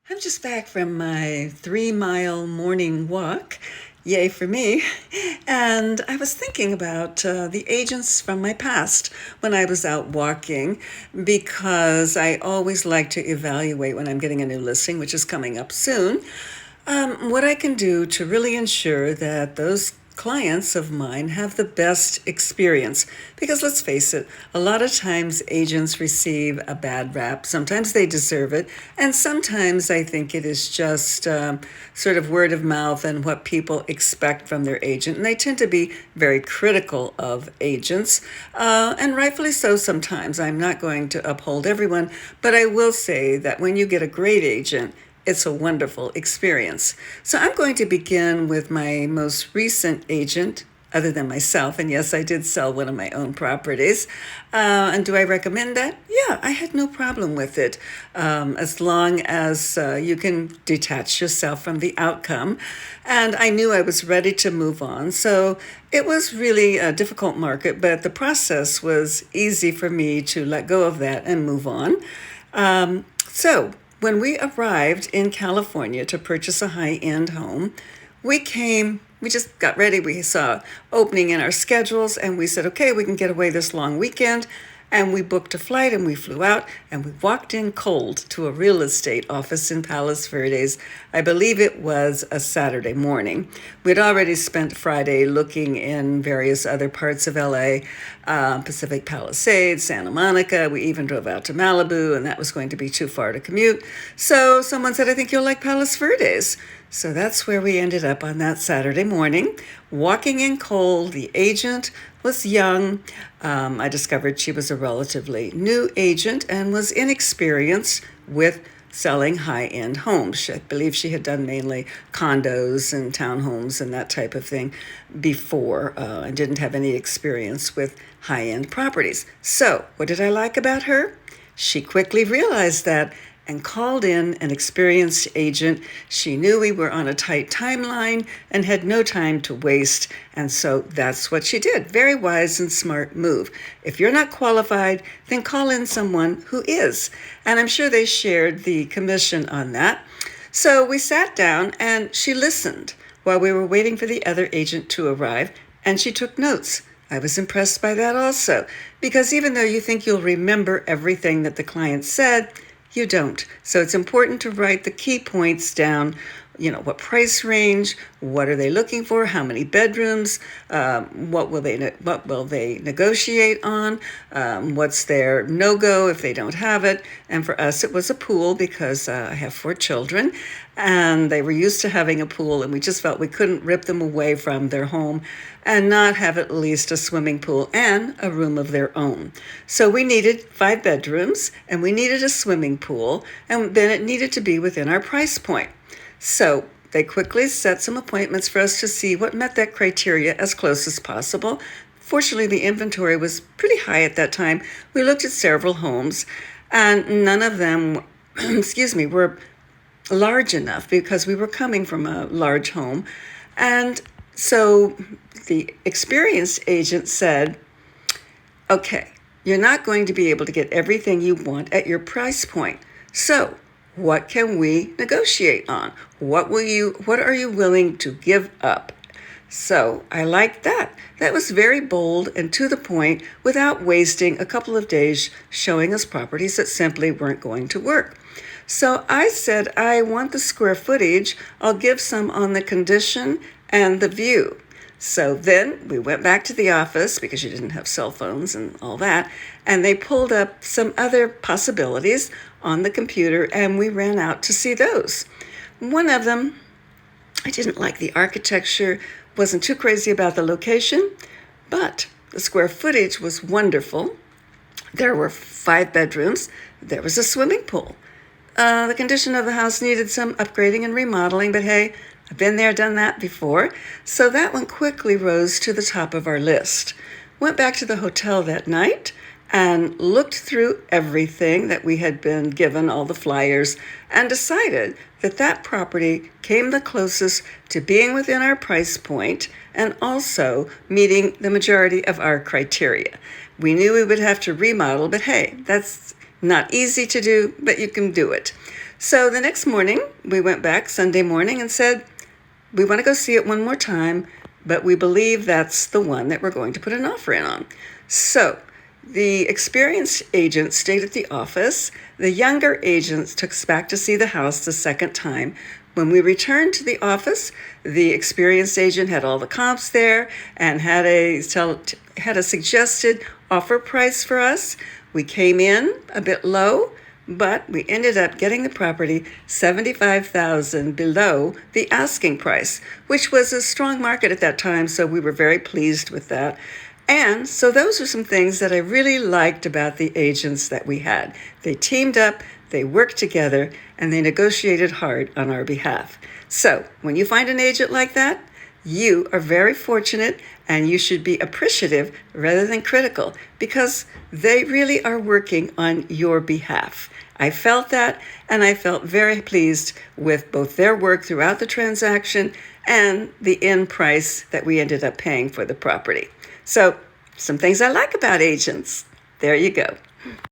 I'm just back from my 3 mile morning walk. Yay for me. And I was thinking about the agents from my past when I was out walking because I always like to evaluate when I'm getting a new listing, which is coming up soon, what I can do to really ensure that those clients of mine have the best experience. Because let's face it, a lot of times agents receive a bad rap. Sometimes they deserve it, and sometimes I think it is just sort of word of mouth and what people expect from their agent. And they tend to be very critical of agents, and rightfully so sometimes. I'm not going to uphold everyone, but I will say that when you get a great agent, it's a wonderful experience. So I'm going to begin with my most recent agent, other than myself. And yes, I did sell one of my own properties. And do I recommend that? Yeah, I had no problem with it, as long as you can detach yourself from the outcome. And I knew I was ready to move on. So it was really a difficult market, but the process was easy for me to let go of that and move on. So when we arrived in California to purchase a high-end home, we just got ready. We saw opening in our schedules and we said, okay, we can get away this long weekend. And we booked a flight and we flew out and we walked in cold to a real estate office in Palos Verdes. I believe it was a Saturday morning. We'd already spent Friday looking in various other parts of LA, Pacific Palisades, Santa Monica. We even drove out to Malibu, and that was going to be too far to commute. So someone said, I think you'll like Palos Verdes. So that's where we ended up on that Saturday morning, walking in cold. The agent was young. I discovered she was a relatively new agent and was inexperienced with selling high-end homes. I believe she had done mainly condos and townhomes and that type of thing before, and didn't have any experience with high-end properties. So what did I like about her? She quickly realized that and called in an experienced agent. She knew we were on a tight timeline and had no time to waste, and so that's what she did. Very wise and smart move. If you're not qualified, then call in someone who is. And I'm sure they shared the commission on that. So we sat down and she listened while we were waiting for the other agent to arrive, and she took notes. I was impressed by that also, because even though you think you'll remember everything that the client said, you don't. So it's important to write the key points down. What price range, what are they looking for, how many bedrooms, what will they negotiate on, what's their no-go if they don't have it. And for us, it was a pool because I have 4 children, and they were used to having a pool, and we just felt we couldn't rip them away from their home and not have at least a swimming pool and a room of their own. So we needed 5 bedrooms, and we needed a swimming pool, and then it needed to be within our price point. So they quickly set some appointments for us to see what met that criteria as close as possible. Fortunately, the inventory was pretty high at that time. We looked at several homes, and none of them, were large enough because we were coming from a large home. And so the experienced agent said, okay, you're not going to be able to get everything you want at your price point. So what can we negotiate on? What are you willing to give up? So I liked that. That was very bold and to the point without wasting a couple of days showing us properties that simply weren't going to work. So I said, I want the square footage. I'll give some on the condition and the view. So then we went back to the office because you didn't have cell phones and all that, and they pulled up some other possibilities on the computer, and we ran out to see those. One of them, I didn't like the architecture, wasn't too crazy about the location, but the square footage was wonderful. There were 5 bedrooms. There was a swimming pool. The condition of the house needed some upgrading and remodeling, but hey, I've been there, done that before. So that one quickly rose to the top of our list. Went back to the hotel that night and looked through everything that we had been given, all the flyers, and decided that that property came the closest to being within our price point and also meeting the majority of our criteria. We knew we would have to remodel, but hey, that's not easy to do, but you can do it. So the next morning, we went back Sunday morning and said, we want to go see it one more time, but we believe that's the one that we're going to put an offer in on. So the experienced agent stayed at the office. The younger agent took us back to see the house the second time. When we returned to the office, the experienced agent had all the comps there and had a suggested offer price for us. We came in a bit low, but we ended up getting the property $75,000 below the asking price, which was a strong market at that time, so we were very pleased with that. And so those are some things that I really liked about the agents that we had. They teamed up, they worked together, and they negotiated hard on our behalf. So when you find an agent like that, you are very fortunate, and you should be appreciative rather than critical, because they really are working on your behalf. I felt that, and I felt very pleased with both their work throughout the transaction and the end price that we ended up paying for the property. So, some things I like about agents. There you go.